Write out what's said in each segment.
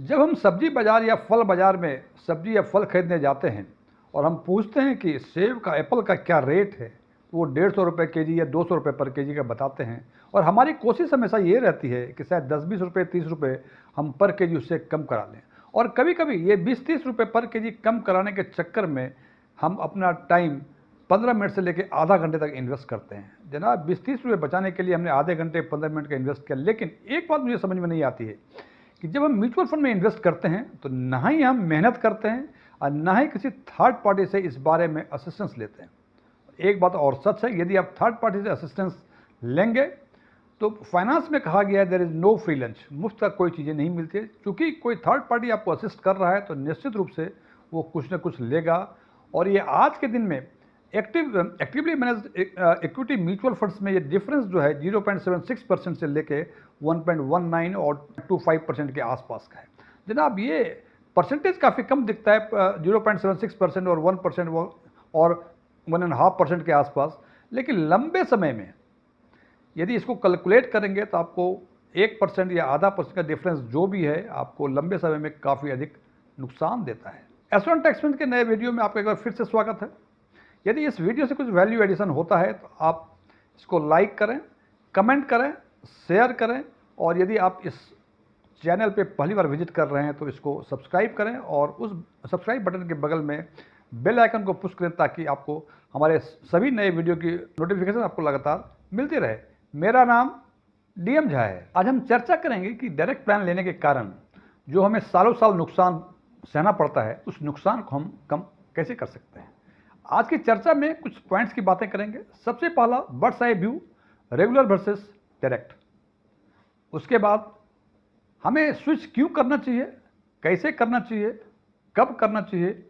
जब हम सब्जी बाज़ार या फल बाज़ार में सब्जी या फल खरीदने जाते हैं और हम पूछते हैं कि सेब का एप्पल का क्या रेट है, तो वो 150 रुपये के जी या 200 रुपये पर के जी का बताते हैं। और हमारी कोशिश हमेशा ये रहती है कि शायद 10-20 रुपये 30 रुपये हम पर के जी उससे कम करा लें। और कभी कभी ये 20-30 रुपये पर के जी कम कराने के चक्कर में हम अपना टाइम 15 मिनट से लेकर आधा घंटे तक इन्वेस्ट करते हैं। जनाब 20-30 रुपये बचाने के लिए हमने आधे घंटे 15 मिनट का इन्वेस्ट किया, लेकिन एक बात मुझे समझ में नहीं आती है कि जब हम म्यूचुअल फंड में इन्वेस्ट करते हैं तो ना ही हम मेहनत करते हैं और ना ही किसी थर्ड पार्टी से इस बारे में असिस्टेंस लेते हैं। एक बात और सच है, यदि आप थर्ड पार्टी से असिस्टेंस लेंगे तो फाइनेंस में कहा गया है there is no free lunch, मुफ्त का कोई चीज़ें नहीं मिलती है। चूँकि कोई थर्ड पार्टी आपको असिस्ट कर रहा है तो निश्चित रूप से वो कुछ ना कुछ लेगा। और ये आज के दिन में actively managed equity mutual funds में ये डिफरेंस जो है 0.76% से लेके 1.19 और 25% के आसपास का है। जनाब ये परसेंटेज काफ़ी कम दिखता है, 0.76% और 1% और 1.5% के आसपास, लेकिन लंबे समय में यदि इसको कैलकुलेट करेंगे तो आपको 1% या आधा % का डिफरेंस जो भी है आपको लंबे समय में काफ़ी अधिक नुकसान देता है। एस1 टैक्समेंट के नए वीडियो में आपका एक बार फिर से स्वागत है। यदि इस वीडियो से कुछ वैल्यू एडिशन होता है तो आप इसको लाइक करें, कमेंट करें, शेयर करें, और यदि आप इस चैनल पे पहली बार विजिट कर रहे हैं तो इसको सब्सक्राइब करें और उस सब्सक्राइब बटन के बगल में बेल आइकन को पुश करें ताकि आपको हमारे सभी नए वीडियो की नोटिफिकेशन आपको लगातार मिलती रहे। मेरा नाम डीएम झा है। आज हम चर्चा करेंगे कि डायरेक्ट प्लान लेने के कारण जो हमें सालों साल नुकसान सहना पड़ता है, उस नुकसान को हम कम कैसे कर सकते हैं। आज की चर्चा में कुछ पॉइंट्स की बातें करेंगे। सबसे पहला birds eye view, regular versus direct. उसके बाद हमें स्विच क्यों करना चाहिए, कैसे करना चाहिए, कब करना चाहिए,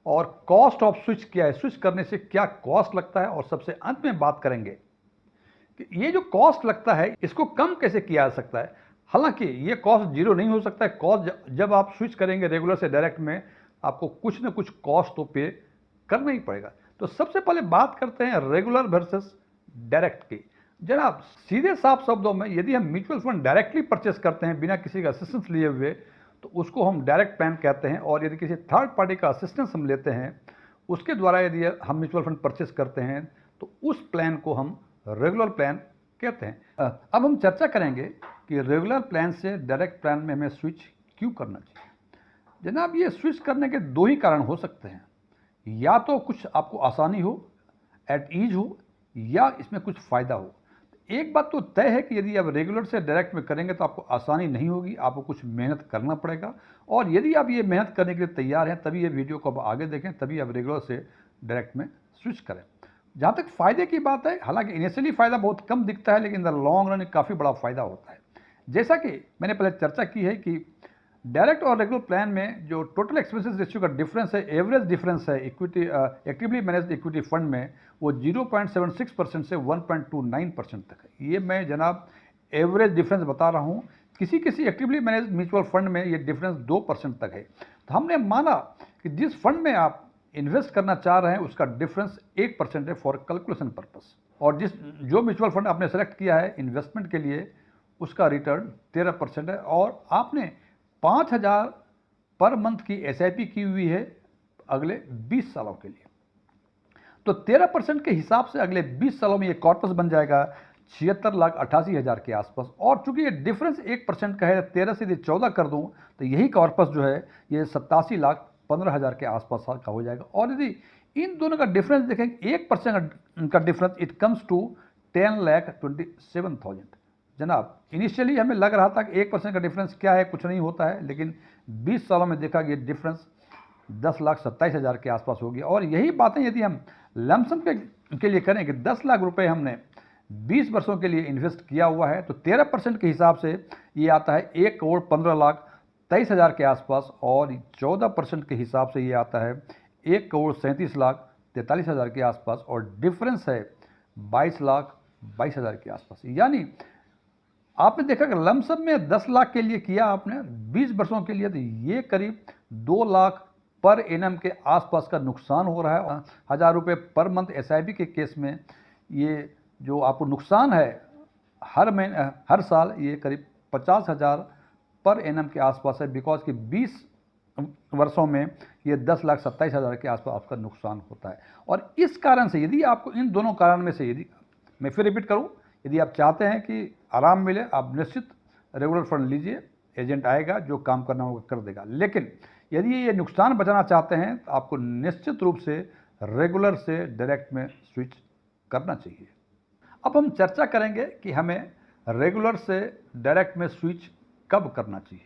और कॉस्ट ऑफ स्विच क्या है, स्विच करने से क्या कॉस्ट लगता है, और सबसे अंत में बात करेंगे कि ये जो कॉस्ट लगता है इसको कम कैसे किया जा सकता है। हालांकि ये कॉस्ट जीरो नहीं हो सकता है। कॉस्ट जब आप स्विच करेंगे रेगुलर से डायरेक्ट में आपको कुछ ना कुछ कॉस्ट तो पे करना ही पड़ेगा। तो सबसे पहले बात करते हैं रेगुलर वर्सेस डायरेक्ट की। जनाब सीधे साफ शब्दों में यदि हम म्यूचुअल फंड डायरेक्टली परचेस करते हैं बिना किसी का असिस्टेंस लिए हुए तो उसको हम डायरेक्ट प्लान कहते हैं। और यदि किसी थर्ड पार्टी का असिस्टेंस हम लेते हैं उसके द्वारा यदि हम म्यूचुअल फंड परचेस करते हैं तो उस प्लान को हम रेगुलर प्लान कहते हैं। अब हम चर्चा करेंगे कि रेगुलर प्लान से डायरेक्ट प्लान में हमें स्विच क्यों करना चाहिए। जनाब ये स्विच करने के दो ही कारण हो सकते हैं, या तो कुछ आपको आसानी हो, एट ईज हो, या इसमें कुछ फ़ायदा हो। एक बात तो तय है कि यदि आप रेगुलर से डायरेक्ट में करेंगे तो आपको आसानी नहीं होगी, आपको कुछ मेहनत करना पड़ेगा। और यदि आप ये मेहनत करने के लिए तैयार हैं तभी ये वीडियो को आप आगे देखें, तभी आप रेगुलर से डायरेक्ट में स्विच करें। जहाँ तक फ़ायदे की बात है, हालांकि इनिशियली फ़ायदा बहुत कम दिखता है लेकिन इन द लॉन्ग रन काफ़ी बड़ा फ़ायदा होता है। जैसा कि मैंने पहले चर्चा की है कि डायरेक्ट और रेगुलर प्लान में जो टोटल एक्सपेंसेस रेशियो का डिफरेंस है, एवरेज डिफरेंस है equity actively managed equity fund में, वो 0.76% से 1.29% तक है। ये मैं जनाब एवरेज डिफरेंस बता रहा हूँ। किसी किसी एक्टिवली मैनेज्ड म्यूचुअल फंड में ये डिफरेंस 2% तक है। तो हमने माना कि जिस फंड में आप इन्वेस्ट करना चाह रहे हैं उसका डिफरेंस 1% है फॉर कैलकुलेशन पर्पस। और जो म्यूचुअल फंड आपने सेलेक्ट किया है इन्वेस्टमेंट के लिए उसका रिटर्न 13% है। और आपने 5,000 पर मंथ की SIP की हुई है अगले 20 सालों के लिए। तो 13% के हिसाब से अगले 20 सालों में ये कॉर्पस बन जाएगा 76,88,000 के आसपास। और चूंकि ये डिफरेंस 1% का है, 13 से यदि 14 कर दूं तो यही कॉर्पस जो है ये 87,15,000 के आसपास का हो जाएगा। और यदि इन दोनों का डिफरेंस देखें 1% का डिफरेंस, इट कम्स टू 10,27,000। जनाब इनिशियली हमें लग रहा था कि 1% का डिफरेंस क्या है, कुछ नहीं होता है, लेकिन 20 सालों में देखा कि डिफरेंस 10,27,000 के आसपास हो गया। और यही बातें यदि हम लमसम के लिए करें कि 10 लाख रुपए हमने 20 वर्षों के लिए इन्वेस्ट किया हुआ है तो 13% के हिसाब से ये आता है 1,15,23,000 के आसपास। और 14% के हिसाब से ये आता है 1,37,43,000 के आसपास। और डिफरेंस है 22,22,000 के आसपास। यानी आपने देखा कि लमसम में 10 लाख के लिए किया आपने 20 वर्षों के लिए, तो ये करीब 2 लाख पर एनम के आसपास का नुकसान हो रहा है। 1,000 रुपये पर मंथ SIP के केस में ये जो आपको नुकसान है हर साल ये करीब 50,000 पर एनम के आसपास है, बिकॉज कि 20 वर्षों में ये 10,27,000 के आसपास आपका नुकसान होता है। और इस कारण से यदि आपको इन दोनों कारण में से, यदि मैं फिर रिपीट करूं, यदि आप चाहते हैं कि आराम मिले, आप निश्चित रेगुलर फंड लीजिए, एजेंट आएगा जो काम करना होगा कर देगा। लेकिन यदि ये नुकसान बचाना चाहते हैं तो आपको निश्चित रूप से रेगुलर से डायरेक्ट में स्विच करना चाहिए। अब हम चर्चा करेंगे कि हमें रेगुलर से डायरेक्ट में स्विच कब करना चाहिए।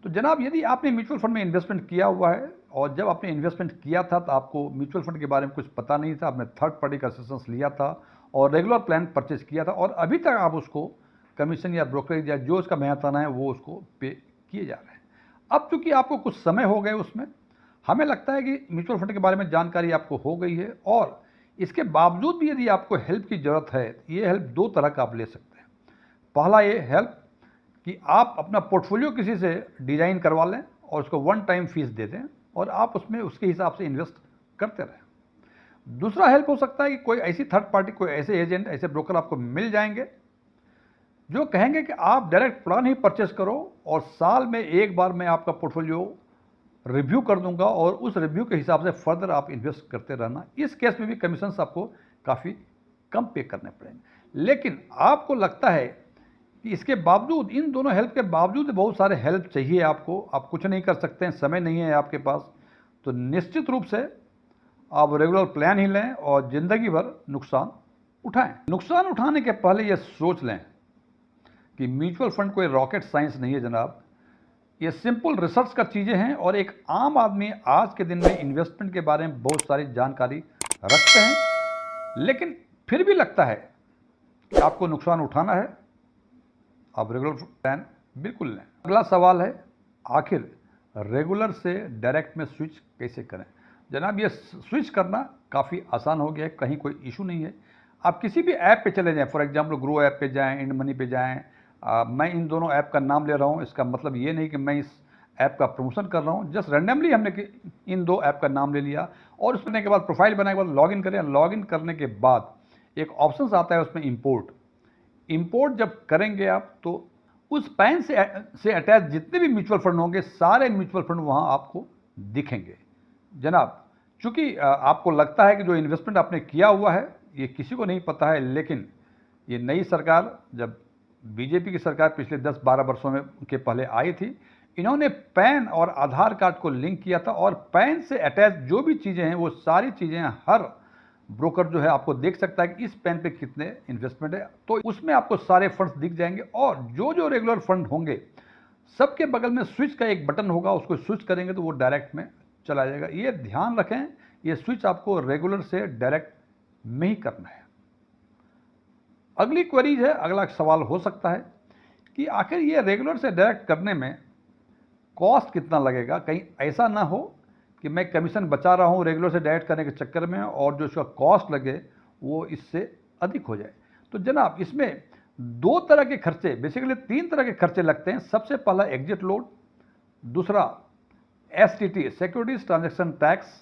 तो जनाब, यदि आपने म्यूचुअल फंड में इन्वेस्टमेंट किया हुआ है और जब आपने इन्वेस्टमेंट किया था तो आपको म्यूचुअल फंड के बारे में कुछ पता नहीं था, आपने थर्ड पार्टी का असिस्टेंस लिया था और रेगुलर प्लान परचेज किया था और अभी तक आप उसको कमीशन या ब्रोकरेज या जो उसका मेहताना है वो उसको पे किए जा रहे हैं। अब चूंकि आपको कुछ समय हो गए उसमें, हमें लगता है कि म्यूचुअल फंड के बारे में जानकारी आपको हो गई है और इसके बावजूद भी यदि आपको हेल्प की ज़रूरत है, ये हेल्प दो तरह का आप ले सकते हैं। पहला ये हेल्प कि आप अपना पोर्टफोलियो किसी से डिज़ाइन करवा लें और उसको वन टाइम फीस दे दें और आप उसमें उसके हिसाब से इन्वेस्ट करते रहें। दूसरा हेल्प हो सकता है कि कोई ऐसी थर्ड पार्टी, कोई ऐसे एजेंट, ऐसे ब्रोकर आपको मिल जाएंगे जो कहेंगे कि आप डायरेक्ट प्लान ही परचेस करो और साल में एक बार मैं आपका पोर्टफोलियो रिव्यू कर दूंगा और उस रिव्यू के हिसाब से फर्दर आप इन्वेस्ट करते रहना। इस केस में भी कमीशन आपको काफ़ी कम पे करने पड़ेंगे। लेकिन आपको लगता है कि इसके बावजूद, इन दोनों हेल्प के बावजूद बहुत सारे हेल्प चाहिए आपको, आप कुछ नहीं कर सकते हैं, समय नहीं है आपके पास, तो निश्चित रूप से आप रेगुलर प्लान ही लें और ज़िंदगी भर नुकसान उठाएं। नुकसान उठाने के पहले ये सोच लें कि म्यूचुअल फंड कोई रॉकेट साइंस नहीं है जनाब, ये सिंपल रिसर्च का चीज़ें हैं और एक आम आदमी आज के दिन में इन्वेस्टमेंट के बारे में बहुत सारी जानकारी रखते हैं, लेकिन फिर भी लगता है कि आपको नुकसान उठाना है, आप रेगुलर प्लान बिल्कुल लें। अगला सवाल है, आखिर रेगुलर से डायरेक्ट में स्विच कैसे करें। जनाब, ये स्विच करना काफ़ी आसान हो गया है, कहीं कोई इशू नहीं है। आप किसी भी ऐप पे चले जाएं, फॉर एग्जांपल ग्रो ऐप पे जाएं, इंड मनी पे जाएं। मैं इन दोनों ऐप का नाम ले रहा हूं, इसका मतलब ये नहीं कि मैं इस ऐप का प्रमोशन कर रहा हूं, जस्ट रैंडमली हमने इन दो ऐप का नाम ले लिया और उसमें के बाद प्रोफाइल बनाने के बाद लॉगिन करें। लॉगिन करने के बाद एक ऑप्शन आता है उसमें इंपोर्ट जब करेंगे आप तो उस पैन से अटैच जितने भी म्यूचुअल फंड होंगे, सारे म्यूचुअल फंड वहां आपको दिखेंगे। जनाब, चूंकि आपको लगता है कि जो इन्वेस्टमेंट आपने किया हुआ है ये किसी को नहीं पता है, लेकिन ये नई सरकार, जब बीजेपी की सरकार पिछले 10-12 वर्षों में के पहले आई थी, इन्होंने पैन और आधार कार्ड को लिंक किया था और पैन से अटैच जो भी चीज़ें हैं वो सारी चीज़ें हर ब्रोकर जो है आपको देख सकता है कि इस पेन पे कितने इन्वेस्टमेंट है, तो उसमें आपको सारे फंड्स दिख जाएंगे और जो जो रेगुलर फंड होंगे सबके बगल में स्विच का एक बटन होगा, उसको स्विच करेंगे तो वो डायरेक्ट में चला जाएगा। ये ध्यान रखें, ये स्विच आपको रेगुलर से डायरेक्ट में ही करना है। अगली क्वेरीज है, अगला सवाल हो सकता है कि आखिर ये रेगुलर से डायरेक्ट करने में कॉस्ट कितना लगेगा। कहीं ऐसा ना हो कि मैं कमीशन बचा रहा हूँ रेगुलर से डायरेक्ट करने के चक्कर में और जो इसका कॉस्ट लगे वो इससे अधिक हो जाए। तो जनाब, इसमें दो तरह के खर्चे, बेसिकली 3 तरह के खर्चे लगते हैं। सबसे पहला एग्जिट लोड, दूसरा STT सिक्योरिटीज ट्रांजैक्शन टैक्स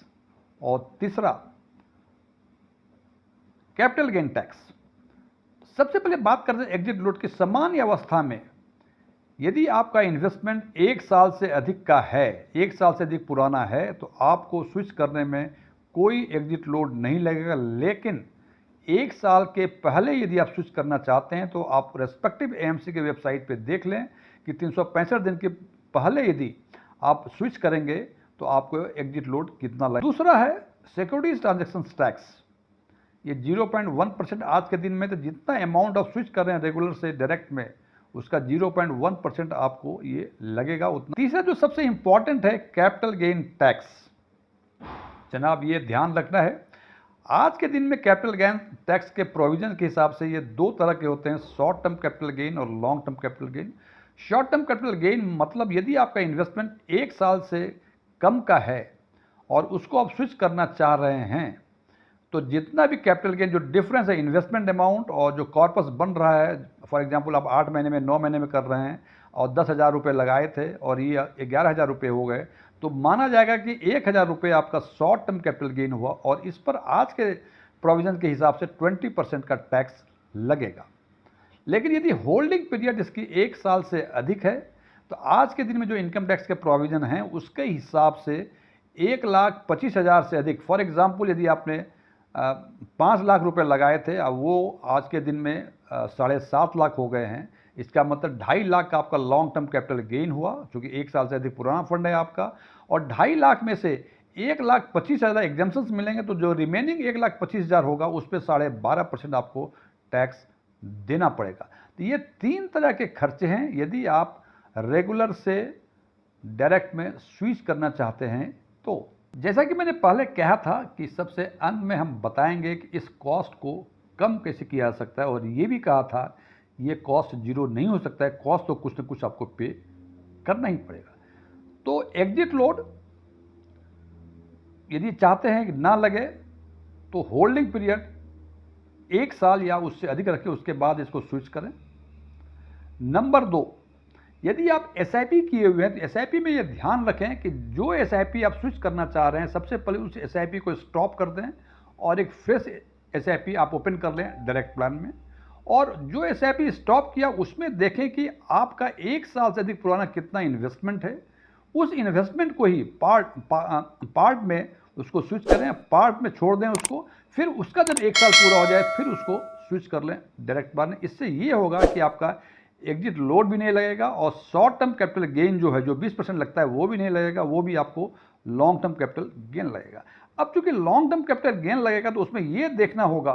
और तीसरा कैपिटल गेन टैक्स। सबसे पहले बात करते हैं एग्जिट लोड की। सामान्य अवस्था में यदि आपका इन्वेस्टमेंट 1 साल से अधिक का है, 1 साल से अधिक पुराना है, तो आपको स्विच करने में कोई एग्जिट लोड नहीं लगेगा। लेकिन 1 साल के पहले यदि आप स्विच करना चाहते हैं तो आप रेस्पेक्टिव AMC के वेबसाइट पे देख लें कि 365 दिन के पहले यदि आप स्विच करेंगे तो आपको एग्जिट लोड कितना लगेगा। दूसरा है सिक्योरिटीज ट्रांजैक्शन टैक्स, ये 0.1% आज के दिन में, तो जितना अमाउंट आप स्विच कर रहे हैं रेगुलर से डायरेक्ट में उसका 0.1% आपको ये लगेगा उतना। तीसरा जो सबसे इंपॉर्टेंट है, कैपिटल गेन टैक्स। जनाब, ये ध्यान रखना है, आज के दिन में कैपिटल गेन टैक्स के प्रोविजन के हिसाब से ये 2 तरह के होते हैं, शॉर्ट टर्म कैपिटल गेन और long term capital gain. Short term capital gain मतलब यदि आपका इन्वेस्टमेंट 1 साल से कम का है और उसको आप स्विच करना चाह रहे हैं तो जितना भी कैपिटल गेन, जो डिफरेंस है इन्वेस्टमेंट अमाउंट और जो कॉर्पस बन रहा है, फॉर एग्जांपल आप 8 महीने में 9 महीने में कर रहे हैं और 10,000 रुपये लगाए थे और ये 11,000 रुपये हो गए, तो माना जाएगा कि 1,000 रुपये आपका शॉर्ट टर्म कैपिटल गेन हुआ और इस पर आज के प्रोविजन के हिसाब से 20% का टैक्स लगेगा। लेकिन यदि होल्डिंग पीरियड इसकी 1 साल से अधिक है तो आज के दिन में जो इनकम टैक्स के प्रोविज़न हैं उसके हिसाब से 1,25,000 से अधिक, फॉर एग्जांपल यदि आपने 5 लाख रुपए लगाए थे, अब वो आज के दिन में 7.5 लाख हो गए हैं। इसका मतलब 2.5 लाख का आपका लॉन्ग टर्म कैपिटल गेन हुआ, क्योंकि 1 साल से अधिक पुराना फंड है आपका। और 2.5 लाख में से 1,25,000 एग्जाम्पन्स मिलेंगे, तो जो रिमेनिंग 1,25,000 होगा उस पर 12.5% आपको टैक्स देना पड़ेगा। तो ये 3 तरह के खर्चे हैं यदि आप रेगुलर से डायरेक्ट में स्विच करना चाहते हैं। तो जैसा कि मैंने पहले कहा था कि सबसे अंत में हम बताएंगे कि इस कॉस्ट को कम कैसे किया जा सकता है, और ये भी कहा था ये कॉस्ट जीरो नहीं हो सकता है, कॉस्ट तो कुछ ना कुछ आपको पे करना ही पड़ेगा। तो एग्जिट लोड यदि चाहते हैं कि ना लगे तो होल्डिंग पीरियड 1 साल या उससे अधिक रखें, उसके बाद इसको स्विच करें। नंबर 2, यदि आप एसआईपी किए हुए हैं तो एसआईपी में ये ध्यान रखें कि जो एसआईपी आप स्विच करना चाह रहे हैं सबसे पहले उस एसआईपी को स्टॉप कर दें और एक फ्रेश एसआईपी आप ओपन कर लें डायरेक्ट प्लान में। और जो एसआईपी स्टॉप किया उसमें देखें कि आपका 1 साल से अधिक पुराना कितना इन्वेस्टमेंट है, उस इन्वेस्टमेंट को ही पार्ट में उसको स्विच करें, पार्ट में छोड़ दें उसको, फिर उसका जब 1 साल पूरा हो जाए फिर उसको स्विच कर लें डायरेक्ट प्लान में। इससे ये होगा कि आपका एग्जिट लोड भी नहीं लगेगा और शॉर्ट टर्म कैपिटल गेन जो है, जो 20% लगता है वो भी नहीं लगेगा, वो भी आपको लॉन्ग टर्म कैपिटल गेन लगेगा। अब चूंकि लॉन्ग टर्म कैपिटल गेन लगेगा तो उसमें ये देखना होगा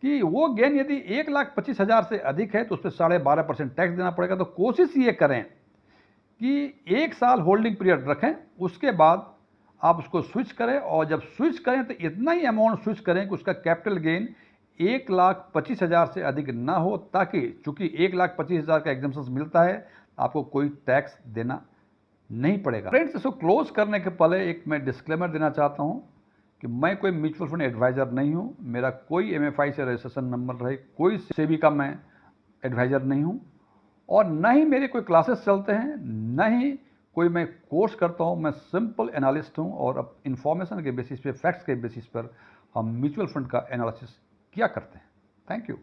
कि वो गेन यदि 1,25,000 से अधिक है तो उस पर 12.5% टैक्स देना पड़ेगा। तो कोशिश ये करें कि 1 साल होल्डिंग पीरियड रखें, उसके बाद आप उसको स्विच करें, और जब स्विच करें तो इतना ही अमाउंट स्विच करें कि उसका कैपिटल गेन 1,25,000 से अधिक ना हो, ताकि चूंकि 1,25,000 का एग्जाम्पशन मिलता है आपको कोई टैक्स देना नहीं पड़ेगा। फ्रेंड्स, इसको क्लोज करने के पहले एक मैं डिस्क्लेमर देना चाहता हूं कि मैं कोई म्यूचुअल फंड एडवाइज़र नहीं हूं, मेरा कोई एमएफआई से रजिस्ट्रेशन नंबर रहे, कोई सेबी का मैं एडवाइज़र नहीं हूं, और न ही मेरे कोई क्लासेस चलते हैं, न ही कोई मैं कोर्स करता हूं। मैं सिंपल एनालिस्ट हूं और अब इंफॉर्मेशन के बेसिस पे, फैक्ट्स के बेसिस पर हम म्यूचुअल फंड का एनालिसिस किया करते हैं। Thank you.